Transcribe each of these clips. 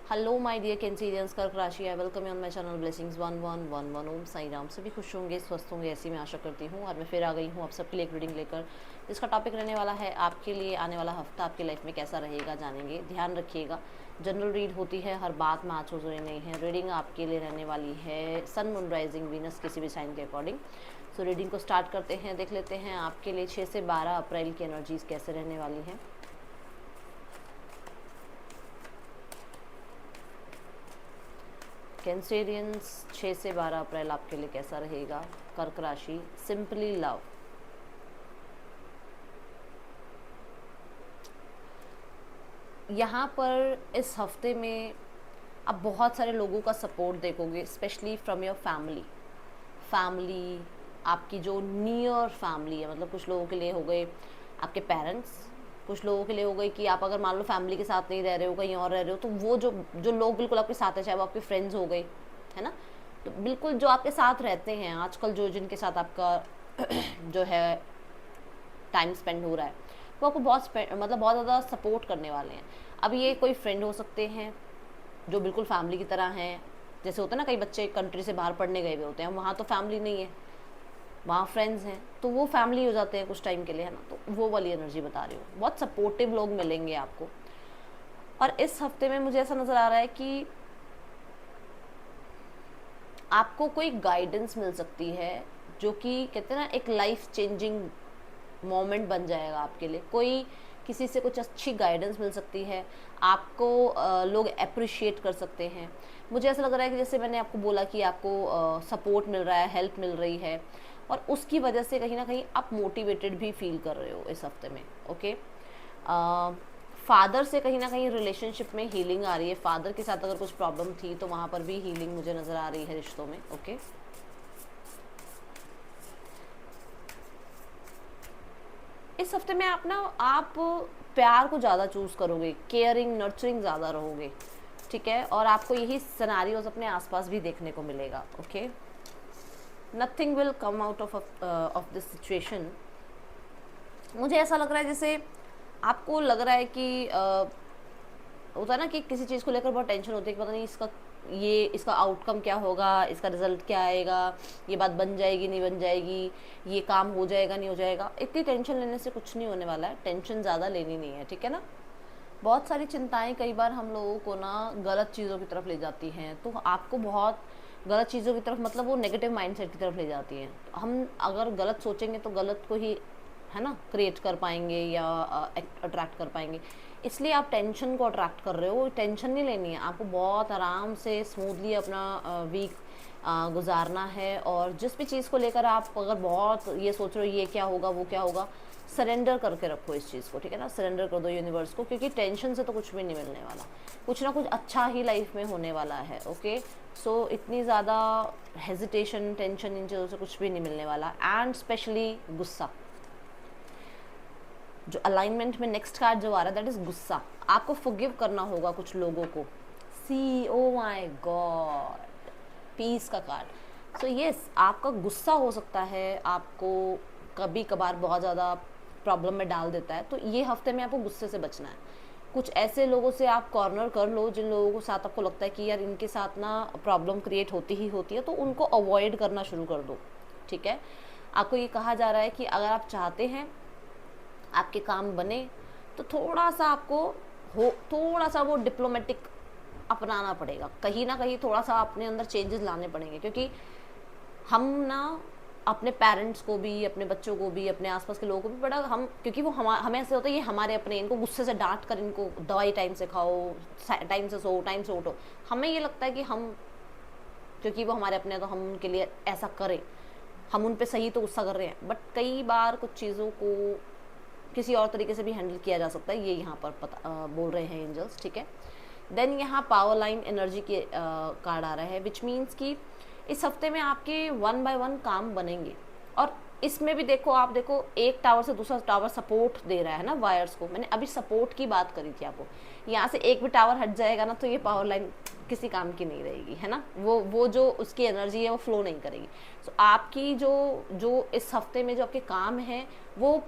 Hello my dear Cancerians, कर्क राशि। I welcome you on my channel blessings 1111। ओम साई राम। सभी खुश होंगे, स्वस्थ होंगे, ऐसी मैं आशा करती हूँ। और मैं फिर आ गई हूँ आप सबके लिए एक रीडिंग लेकर, जिसका टॉपिक रहने वाला है आपके लिए आने वाला हफ्ता आपकी लाइफ में कैसा रहेगा, जानेंगे। ध्यान रखिएगा, जनरल रीड होती है, हर बात में आज जरूरी नहीं है। रीडिंग आपके लिए रहने वाली है सन, मून, राइजिंग, वीनस, किसी भी साइन के अकॉर्डिंग। सो रीडिंग को स्टार्ट करते हैं, देख लेते हैं आपके लिए 6 से 12 अप्रैल की एनर्जीज कैसे रहने वाली हैं। कैंसेरियंस, 6 से 12 अप्रैल आपके लिए कैसा रहेगा। कर्क राशि, सिंपली लव। यहाँ पर इस हफ्ते में आप बहुत सारे लोगों का सपोर्ट देखोगे, स्पेशली फ्रॉम योर फैमिली। आपकी जो नियर फैमिली है, मतलब कुछ लोगों के लिए हो गए आपके पेरेंट्स, कुछ लोगों के लिए हो गई कि आप अगर मान लो फैमिली के साथ नहीं रह रहे हो, कहीं और रह रहे हो, तो वो जो जो लोग बिल्कुल आपके साथ है, चाहे वो आपके फ्रेंड्स हो गए, है ना, तो बिल्कुल जो आपके साथ रहते हैं आजकल, जो जिनके साथ आपका जो है टाइम स्पेंड हो रहा है, वो आपको मतलब बहुत ज़्यादा सपोर्ट करने वाले हैं। अब ये कोई फ्रेंड हो सकते हैं जो बिल्कुल फैमिली की तरह हैं। जैसे होता है ना, कई बच्चे कंट्री से बाहर पढ़ने गए हुए होते हैं, वहाँ तो फैमिली नहीं है, वहाँ फ्रेंड्स हैं, तो वो फैमिली हो जाते हैं कुछ टाइम के लिए, है ना। तो वो वाली एनर्जी बता रही हूँ, बहुत सपोर्टिव लोग मिलेंगे आपको। और इस हफ्ते में मुझे ऐसा नज़र आ रहा है कि आपको कोई गाइडेंस मिल सकती है, जो कि कहते हैं ना, एक लाइफ चेंजिंग मोमेंट बन जाएगा आपके लिए। कोई किसी से कुछ अच्छी गाइडेंस मिल सकती है आपको, लोग अप्रिशिएट कर सकते हैं। मुझे ऐसा लग रहा है कि जैसे मैंने आपको बोला कि आपको सपोर्ट मिल रहा है, हेल्प मिल रही है, और उसकी वजह से कहीं ना कहीं आप मोटिवेटेड भी फील कर रहे हो इस हफ्ते में। ओके, फादर से कहीं ना कहीं रिलेशनशिप में हीलिंग आ रही है। फादर के साथ अगर कुछ प्रॉब्लम थी तो वहाँ पर भी हीलिंग मुझे नज़र आ रही है रिश्तों में। ओके, इस हफ्ते में आप प्यार को ज़्यादा चूज़ करोगे, केयरिंग नर्चरिंग ज़्यादा रहोगे, ठीक है। और आपको यही सिनेरियोज अपने आसपास भी देखने को मिलेगा। Okay, nothing will come out of this situation. मुझे ऐसा लग रहा है जैसे आपको लग रहा है कि होता है ना कि किसी चीज़ को लेकर बहुत टेंशन होती है कि पता नहीं इसका आउटकम क्या होगा, इसका रिजल्ट क्या आएगा, ये बात बन जाएगी नहीं बन जाएगी, ये काम हो जाएगा नहीं हो जाएगा। इतनी टेंशन लेने से कुछ नहीं होने वाला है, टेंशन ज़्यादा लेनी नहीं है, ठीक है ना। बहुत सारी चिंताएं कई बार हम लोगों को ना गलत चीज़ों की तरफ ले जाती हैं, तो आपको बहुत गलत चीज़ों की तरफ, मतलब वो नेगेटिव माइंडसेट की तरफ ले जाती हैं। हम अगर गलत सोचेंगे तो गलत को ही, है ना, क्रिएट कर पाएंगे या अट्रैक्ट कर पाएंगे। इसलिए आप टेंशन को अट्रैक्ट कर रहे हो। टेंशन नहीं लेनी है आपको, बहुत आराम से स्मूथली अपना वीक गुजारना है। और जिस भी चीज़ को लेकर आप अगर बहुत ये सोच रहे हो ये क्या होगा वो क्या होगा, सरेंडर करके रखो इस चीज़ को, ठीक है ना। सरेंडर कर दो यूनिवर्स को, क्योंकि टेंशन से तो कुछ भी नहीं मिलने वाला, कुछ ना कुछ अच्छा ही लाइफ में होने वाला है। ओके, सो इतनी ज़्यादा हेजिटेशन, टेंशन, इन चीज़ों से कुछ भी नहीं मिलने वाला। एंड स्पेशली गुस्सा, जो अलाइनमेंट में नेक्स्ट कार्ड जो आ रहा है दैट इज गुस्सा। आपको फॉरगिव करना होगा कुछ लोगों को। सी, ओ माय गॉड, पीस का कार्ड। सो यस, आपका गुस्सा हो सकता है आपको कभी कभार बहुत ज़्यादा प्रॉब्लम में डाल देता है, तो ये हफ्ते में आपको गुस्से से बचना है। कुछ ऐसे लोगों से आप कॉर्नर कर लो जिन लोगों को साथ आपको लगता है कि यार इनके साथ ना प्रॉब्लम क्रिएट होती ही होती है, तो उनको अवॉइड करना शुरू कर दो, ठीक है। आपको ये कहा जा रहा है कि अगर आप चाहते हैं आपके काम बने, तो थोड़ा सा आपको थोड़ा सा वो डिप्लोमेटिक अपनाना पड़ेगा, कहीं ना कहीं थोड़ा सा अपने अंदर चेंजेस लाने पड़ेंगे। क्योंकि हम ना अपने पेरेंट्स को भी, अपने बच्चों को भी, अपने आसपास के लोगों को भी बड़ा हम, क्योंकि वो हमें ऐसे होता है ये हमारे अपने, इनको गुस्से से डांट कर, इनको दवाई टाइम से खाओ, टाइम से सो, टाइम से उठो, हमें ये लगता है कि हम, क्योंकि वो हमारे अपने, तो हम उनके लिए ऐसा करें, हम उन पे सही तो गुस्सा कर रहे हैं। बट कई बार कुछ चीज़ों को किसी और तरीके से भी हैंडल किया जा सकता है, ये यहाँ पर बोल रहे हैं एंजल्स, ठीक है। देन यहाँ पावर लाइन एनर्जी के कार्ड आ रहा है, विच मीन्स कि इस हफ्ते में आपके 1 बाय 1 काम बनेंगे। और इसमें भी देखो, आप देखो एक टावर से दूसरा टावर सपोर्ट दे रहा है ना वायर्स को। मैंने अभी सपोर्ट की बात करी थी आपको, यहाँ से एक भी टावर हट जाएगा ना तो ये पावर लाइन किसी काम की नहीं रहेगी, है ना। वो जो उसकी एनर्जी है वो फ्लो नहीं करेगी। सो आपकी जो जो इस हफ्ते में जो आपके काम हैं वो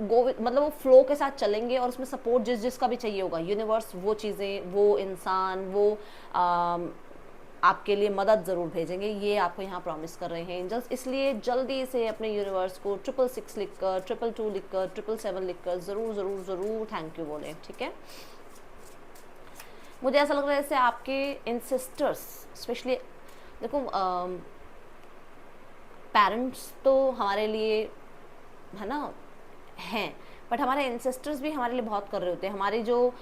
गो, मतलब वो फ्लो के साथ चलेंगे और उसमें सपोर्ट जिस जिसका भी चाहिए होगा, यूनिवर्स वो चीज़ें, वो इंसान, वो आपके लिए मदद ज़रूर भेजेंगे, ये आपको यहाँ प्रॉमिस कर रहे हैं एंजल्स। इसलिए जल्दी से अपने यूनिवर्स को 666 लिख कर, 222 लिख कर, 777 लिख कर ज़रूर ज़रूर ज़रूर थैंक यू बोलें, ठीक है। मुझे ऐसा लग रहा है जैसे आपके एंसेस्टर्स, स्पेशली देखो पेरेंट्स तो हमारे लिए है ना हैं, बट हमारे एंसेस्टर्स भी हमारे लिए बहुत कर रहे होते हैं। हमारी जो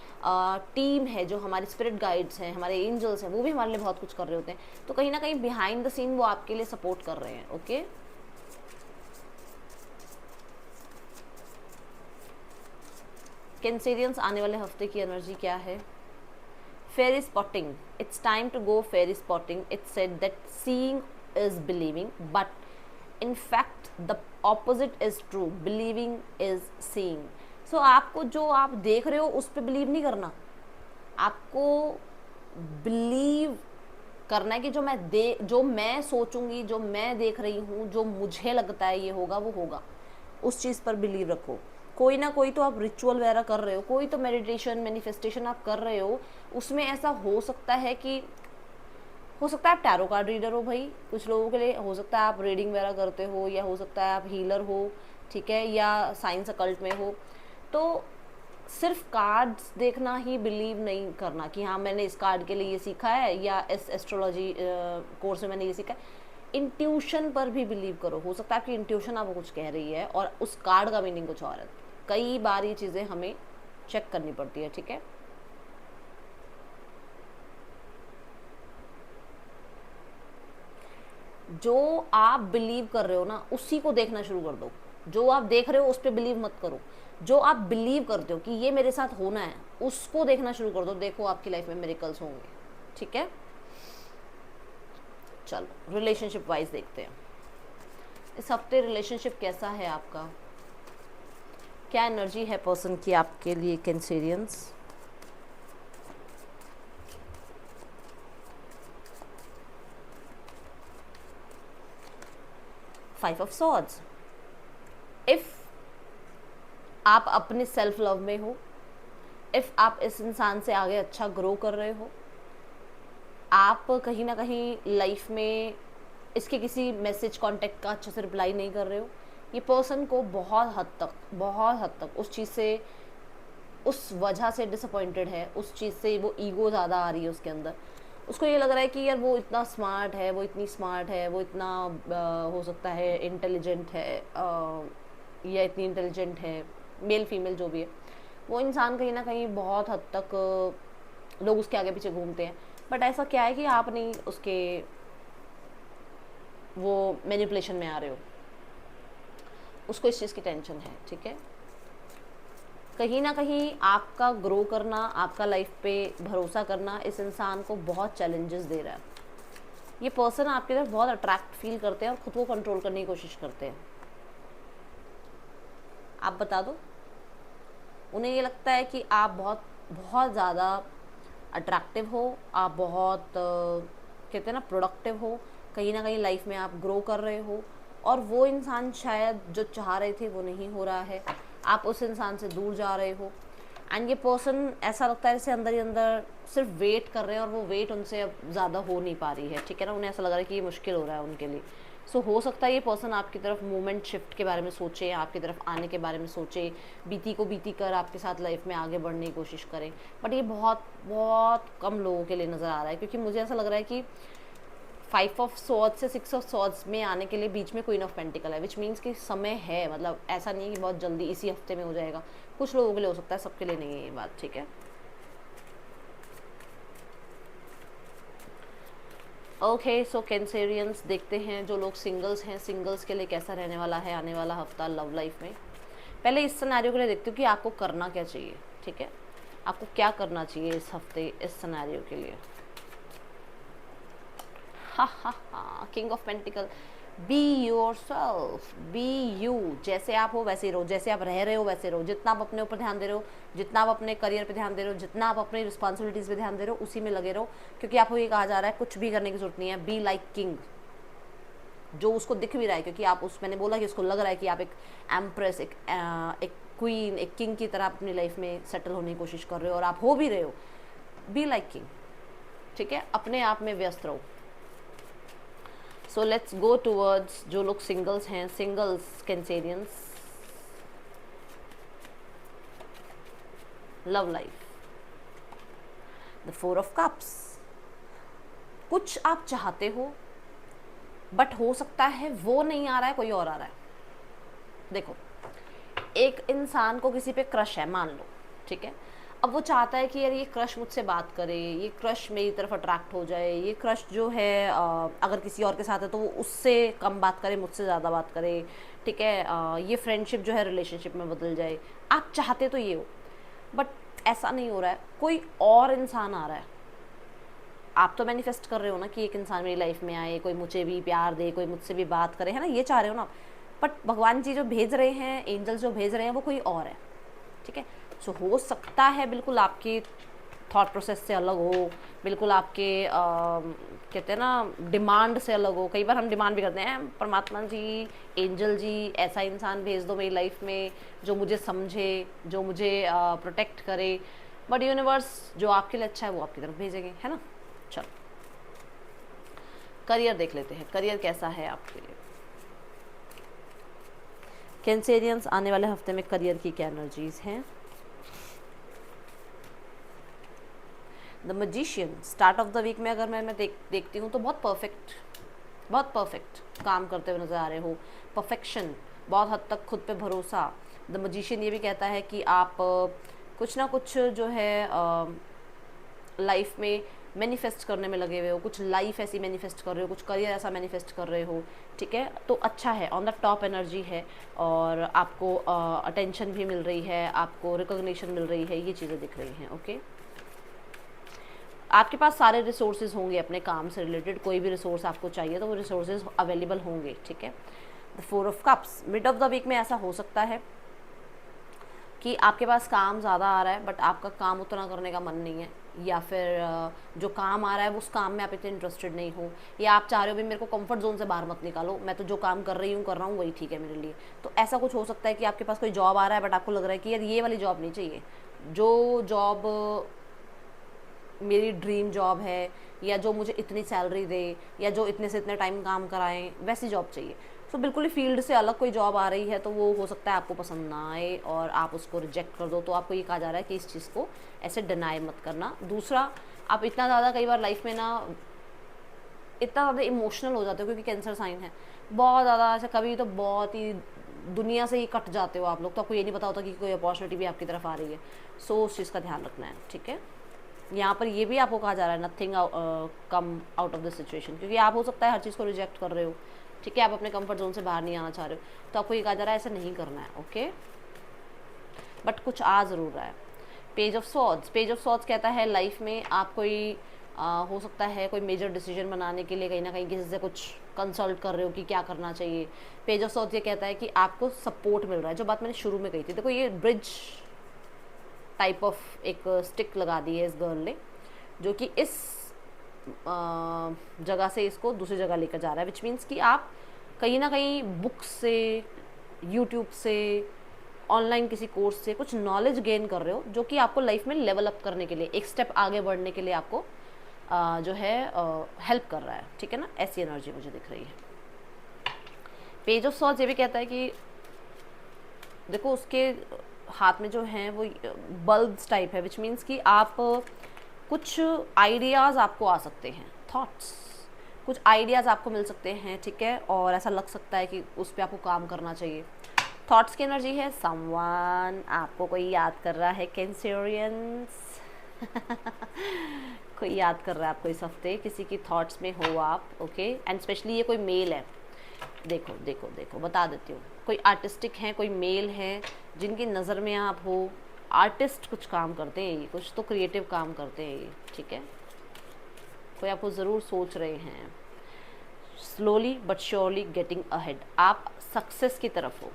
टीम है, जो हमारे स्पिरिट गाइड्स हैं, हमारे एंजल्स हैं, वो भी हमारे लिए बहुत कुछ कर रहे होते हैं। तो कहीं ना कहीं बिहाइंड द सीन वो आपके लिए सपोर्ट कर रहे हैं। ओके, कैंसेरियंस आने वाले हफ्ते की एनर्जी क्या है? Fairy spotting, it's time to go fairy spotting. It's said that seeing is believing, but in fact the opposite is true, believing is seeing। so आपको जो आप देख रहे हो उस पर बिलीव नहीं करना, आपको बिलीव करना है कि जो मैं सोचूंगी, जो मैं देख रही हूँ, जो मुझे लगता है ये होगा वो होगा, उस चीज़ पर बिलीव रखो। कोई ना कोई तो आप रिचुअल वगैरह कर रहे हो, कोई तो मेडिटेशन मैनिफेस्टेशन आप कर रहे हो, उसमें ऐसा हो सकता है कि हो सकता है आप टैरो कार्ड रीडर हो भाई, कुछ लोगों के लिए हो सकता है आप रीडिंग वगैरह करते हो, या हो सकता है आप हीलर हो, ठीक है, या साइंस अकल्ट में हो। तो सिर्फ कार्ड्स देखना ही बिलीव नहीं करना कि हाँ मैंने इस कार्ड के लिए ये सीखा है, या इस एस्ट्रोलॉजी कोर्स में मैंने ये सीखा है। इंट्यूशन पर भी बिलीव करो। हो सकता है आपकी इंट्यूशन आपको कुछ कह रही है और उस कार्ड का मीनिंग कुछ और है। कई बार ये चीज़ें हमें चेक करनी पड़ती है, ठीक है। जो आप बिलीव कर रहे हो ना उसी को देखना शुरू कर दो। जो आप देख रहे हो उस पर बिलीव मत करो, जो आप बिलीव करते हो कि ये मेरे साथ होना है उसको देखना शुरू कर दो। देखो आपकी लाइफ में मिरेकल्स होंगे, ठीक है। चलो रिलेशनशिप वाइज देखते हैं इस हफ्ते रिलेशनशिप कैसा है आपका, क्या एनर्जी है पर्सन की आपके लिए कैंसेरियंस। 5 of swords. इफ आप अपने सेल्फ लव में हो, इफ आप इस इंसान से आगे अच्छा ग्रो कर रहे हो, आप कहीं ना कहीं लाइफ में इसके किसी मैसेज कांटेक्ट का अच्छे से रिप्लाई नहीं कर रहे हो, ये पर्सन को बहुत हद तक उस चीज़ से, उस वजह से डिसअपॉइंटेड है, उस चीज़ से वो ईगो ज़्यादा आ रही है उसके अंदर। उसको ये लग रहा है कि यार वो इतना स्मार्ट है, वो इतनी स्मार्ट है, वो इतना हो सकता है इंटेलिजेंट है, या इतनी इंटेलिजेंट है, मेल फीमेल जो भी है, वो इंसान कहीं ना कहीं बहुत हद तक लोग उसके आगे पीछे घूमते हैं। बट ऐसा क्या है कि आप नहीं उसके वो मैनिपुलेशन में आ रहे हो, उसको इस चीज़ की टेंशन है, ठीक है। कहीं ना कहीं आपका ग्रो करना, आपका लाइफ पे भरोसा करना इस इंसान को बहुत चैलेंजेस दे रहा है। ये पर्सन आपकी तरफ बहुत अट्रैक्ट फील करते हैं और खुद को कंट्रोल करने की कोशिश करते हैं। आप बता दो, उन्हें ये लगता है कि आप बहुत बहुत ज़्यादा अट्रैक्टिव हो, आप बहुत कहते हैं ना प्रोडक्टिव हो, कहीं ना कहीं लाइफ में आप ग्रो कर रहे हो, और वो इंसान शायद जो चाह रहे थे वो नहीं हो रहा है, आप उस इंसान से दूर जा रहे हो। एंड ये पर्सन ऐसा लगता है जैसे अंदर ही अंदर सिर्फ वेट कर रहे हैं, और वो वेट उनसे अब ज़्यादा हो नहीं पा रही है, ठीक है ना। उन्हें ऐसा लग रहा है कि ये मुश्किल हो रहा है उनके लिए। सो हो सकता है ये पर्सन आपकी तरफ मूवमेंट शिफ्ट के बारे में सोचे, आपकी तरफ आने के बारे में सोचे, बीती को बीती कर आपके साथ लाइफ में आगे बढ़ने की कोशिश करें। बट ये बहुत बहुत कम लोगों के लिए नज़र आ रहा है, क्योंकि मुझे ऐसा लग रहा है कि 5 ऑफ सॉर्ड्स से 6 ऑफ सॉर्ड्स में आने के लिए बीच में क्वीन ऑफ पेंटिकल है, विच मीन्स कि समय है। मतलब ऐसा नहीं है कि बहुत जल्दी इसी हफ्ते में हो जाएगा। कुछ लोगों के लिए हो सकता है, सबके लिए नहीं है ये बात, ठीक है। ओके, सो कैंसेरियंस देखते हैं जो लोग सिंगल्स हैं, सिंगल्स के लिए कैसा रहने वाला है आने वाला हफ्ता लव लाइफ में। पहले इस सिनेरियो के लिए देखती हूँ कि आपको करना क्या चाहिए, ठीक है। आपको क्या करना चाहिए इस हफ्ते इस सिनेरियो के लिए। King of pentacles, be yourself, be you. जैसे आप हो वैसे ही रहो, जैसे आप रह रहे हो वैसे रहो। जितना आप अपने ऊपर ध्यान दे रहे हो, जितना आप अपने करियर पे ध्यान दे रहे हो, जितना आप अपनी रिस्पॉन्सिबिलिटीज़ पे ध्यान दे रहे हो, उसी में लगे रहो। क्योंकि आपको ये कहा जा रहा है कुछ भी करने की जरूरत नहीं है, बी लाइक किंग। जो उसको दिख भी रहा है, क्योंकि आप उस, मैंने बोला कि उसको लग रहा है कि आप एक एम्प्रेस, एक क्वीन, एक किंग की तरह अपनी लाइफ में सेटल होने की कोशिश कर रहे हो और आप हो भी रहे हो, बी लाइक किंग, ठीक है, अपने आप में व्यस्त रहो। सो लेट्स गो टूवर्ड्स जो लोग सिंगल्स हैं, singles Cancerians, love life, the 4 of cups. कुछ आप चाहते हो बट हो सकता है वो नहीं आ रहा है, कोई और आ रहा है। देखो, एक इंसान को किसी पे क्रश है मान लो, ठीक है, अब वो चाहता है कि यार ये क्रश मुझसे बात करे, ये क्रश मेरी तरफ अट्रैक्ट हो जाए, ये क्रश जो है अगर किसी और के साथ है तो वो उससे कम बात करे, मुझसे ज़्यादा बात करे, ठीक है, ये फ्रेंडशिप जो है रिलेशनशिप में बदल जाए। आप चाहते तो ये हो, बट ऐसा नहीं हो रहा है, कोई और इंसान आ रहा है। आप तो मैनिफेस्ट कर रहे हो ना कि एक इंसान मेरी लाइफ में आए, कोई मुझे भी प्यार दे, कोई मुझसे भी बात करे, है ना, ये चाह रहे हो ना। बट भगवान जी जो भेज रहे हैं, एंजल्स जो भेज रहे हैं, वो कोई और है, ठीक है। सो हो सकता है बिल्कुल आपकी थॉट प्रोसेस से अलग हो, बिल्कुल आपके कहते हैं ना डिमांड से अलग हो। कई बार हम डिमांड भी करते हैं, परमात्मा जी, एंजल जी, ऐसा इंसान भेज दो मेरी लाइफ में जो मुझे समझे, जो मुझे प्रोटेक्ट करे। बट यूनिवर्स जो आपके लिए अच्छा है वो आपकी तरफ भेजेंगे, है ना। चलो करियर देख लेते हैं, करियर कैसा है आपके लिए। कैंसेरियंस आने वाले हफ्ते में करियर की क्या एनर्जीज हैं। The magician, start of the week में अगर मैं देखती हूँ तो बहुत परफेक्ट काम करते हुए नजर आ रहे हो, परफेक्शन, बहुत हद तक खुद पे भरोसा। द मैजिशियन ये भी कहता है कि आप कुछ ना कुछ जो है लाइफ में मैनिफेस्ट करने में लगे हुए हो, कुछ लाइफ ऐसी मैनिफेस्ट कर रहे हो, कुछ करियर ऐसा मैनिफेस्ट कर रहे हो, ठीक है। तो अच्छा है, ऑन द टॉप एनर्जी है और आपको अटेंशन भी मिल रही है, आपको रिकॉग्निशन मिल रही है, ये चीज़ें दिख रही हैं। ओके, आपके पास सारे रिसोर्सेज होंगे अपने काम से रिलेटेड, कोई भी रिसोर्स आपको चाहिए तो वो रिसोर्सेज अवेलेबल होंगे, ठीक है। The 4 of cups, mid of the week में ऐसा हो सकता है कि आपके पास काम ज़्यादा आ रहा है बट आपका काम उतना करने का मन नहीं है, या फिर जो काम आ रहा है उस काम में आप इतने इंटरेस्टेड नहीं हो, या आप चाह रहे हो भी मेरे को कंफर्ट जोन से बाहर मत निकालो, मैं तो जो काम कर रही हूँ कर रहा हूँ वही ठीक है मेरे लिए। तो ऐसा कुछ हो सकता है कि आपके पास कोई जॉब आ रहा है बट आपको लग रहा है कि यार ये वाली जॉब नहीं चाहिए, जो जॉब मेरी ड्रीम जॉब है, या जो मुझे इतनी सैलरी दे, या जो इतने से इतने टाइम काम कराएं, वैसी जॉब चाहिए। तो बिल्कुल ही फील्ड से अलग कोई जॉब आ रही है तो वो हो सकता है आपको पसंद ना आए और आप उसको रिजेक्ट कर दो। तो आपको ये कहा जा रहा है कि इस चीज़ को ऐसे डिनाई मत करना। दूसरा, आप इतना ज़्यादा कई बार लाइफ में ना इतना ज़्यादा इमोशनल हो जाते हो, क्योंकि कैंसर साइन है, बहुत ज़्यादा ऐसा कभी तो बहुत ही दुनिया से ही कट जाते हो आप लोग, तो आपको ये नहीं पता होता कि कोई अपॉर्चुनिटी भी आपकी तरफ आ रही है। सो उस चीज़ का ध्यान रखना है, ठीक है। यहाँ पर ये भी आपको कहा जा रहा है nothing come out of the situation, क्योंकि आप हो सकता है हर चीज़ को रिजेक्ट कर रहे हो, ठीक है, आप अपने कंफर्ट जोन से बाहर नहीं आना चाह रहे हो, तो आपको ये कहा जा रहा है ऐसा नहीं करना है। ओके, बट कुछ आ ज़रूर रहा है। पेज ऑफ सॉर्ड्स कहता है लाइफ में आप कोई हो सकता है कोई मेजर डिसीजन बनाने के लिए कहीं ना कहीं किसी से कुछ कंसल्ट कर रहे हो कि क्या करना चाहिए। पेज ऑफ सॉर्ड्स ये कहता है कि आपको सपोर्ट मिल रहा है, जो बात मैंने शुरू में कही थी। देखो, ये ब्रिज टाइप ऑफ एक स्टिक लगा दी है इस गर्ल ने, जो कि इस जगह से इसको दूसरी जगह लेकर जा रहा है, विच मीन्स कि आप कहीं ना कहीं बुक से, यूट्यूब से, ऑनलाइन किसी कोर्स से कुछ नॉलेज गेन कर रहे हो, जो कि आपको लाइफ में लेवल अप करने के लिए, एक स्टेप आगे बढ़ने के लिए आपको जो है हेल्प कर रहा है, ठीक है ना। ऐसी एनर्जी मुझे दिख रही है। पेज ऑफ सॉर्ड्स ये भी कहता है कि देखो उसके हाथ में जो हैं वो बल्ब्स टाइप है, विच मीन्स कि आप कुछ आइडियाज़ आपको आ सकते हैं, थॉट्स, कुछ आइडियाज़ आपको मिल सकते हैं, ठीक है, और ऐसा लग सकता है कि उस पर आपको काम करना चाहिए। थॉट्स की एनर्जी है, समवन आपको कोई याद कर रहा है, कैंसेरियंस कोई याद कर रहा है आपको इस हफ्ते, किसी की थॉट्स में हो आप। ओके, एंड स्पेशली ये कोई मेल है, देखो देखो देखो बता देती हूँ, कोई आर्टिस्टिक हैं, कोई मेल हैं जिनकी नज़र में आप हो। आर्टिस्ट कुछ काम करते हैं, ये कुछ तो क्रिएटिव काम करते हैं ये, ठीक है, कोई आपको ज़रूर सोच रहे हैं। Slowly but surely getting ahead, आप सक्सेस की तरफ हो,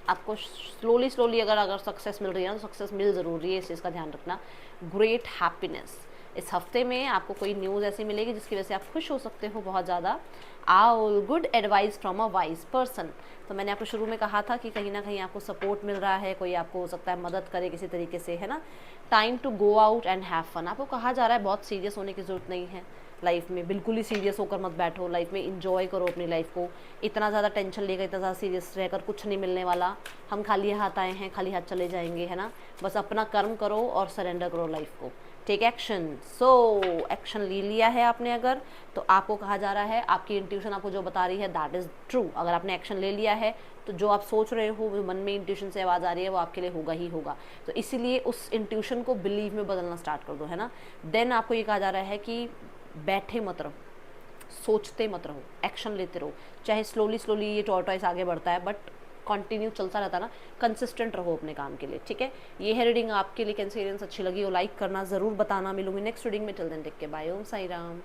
आपको स्लोली अगर सक्सेस मिल रही है ना, तो सक्सेस मिल ज़रूर रही है, इस चीज़ का ध्यान रखना। ग्रेट हैप्पीनेस, इस हफ्ते में आपको कोई न्यूज़ ऐसी मिलेगी जिसकी वजह से आप खुश हो सकते हो बहुत ज़्यादा। Owl good advice from a wise person. तो मैंने आपको शुरू में कहा था कि कहीं ना कहीं आपको सपोर्ट मिल रहा है, कोई आपको हो सकता है मदद करे किसी तरीके से, है ना। Time to go out and have fun. आपको कहा जा रहा है बहुत सीरियस होने की ज़रूरत नहीं है लाइफ में, बिल्कुल ही सीरियस होकर मत बैठो, लाइफ में इंजॉय करो अपनी लाइफ को। इतना ज़्यादा टेंशन लेकर, इतना ज़्यादा सीरियस रहकर कुछ नहीं मिलने वाला। हम खाली हाथ आए हैं, खाली हाथ चले जाएंगे, है ना। बस अपना कर्म करो और सरेंडर करो लाइफ को, टेक एक्शन। सो एक्शन ले लिया है आपने अगर, तो आपको कहा जा रहा है, आपकी इंट्यूशन आपको जो बता रही है दैट इज़ ट्रू। अगर आपने एक्शन ले लिया है तो जो आप सोच रहे हो, मन में इंट्यूशन से आवाज़ आ रही है, वो आपके लिए होगा ही होगा। तो इसीलिए उस इंट्यूशन को बिलीव में बदलना स्टार्ट कर दो, है ना। देन आपको ये कहा जा रहा है कि बैठे मत रहो, सोचते मत रहो, एक्शन लेते रहो। चाहे स्लोली स्लोली ये टॉर्टॉइस आगे बढ़ता है, बट कंटिन्यू चलता रहता है ना, कंसिस्टेंट रहो अपने काम के लिए, ठीक है। ये है रीडिंग आपके लिए। कैंसेरियंस अच्छी लगी हो लाइक करना, ज़रूर बताना। मिलूंगी नेक्स्ट रीडिंग में, till then take care, bye, Om Sai Ram.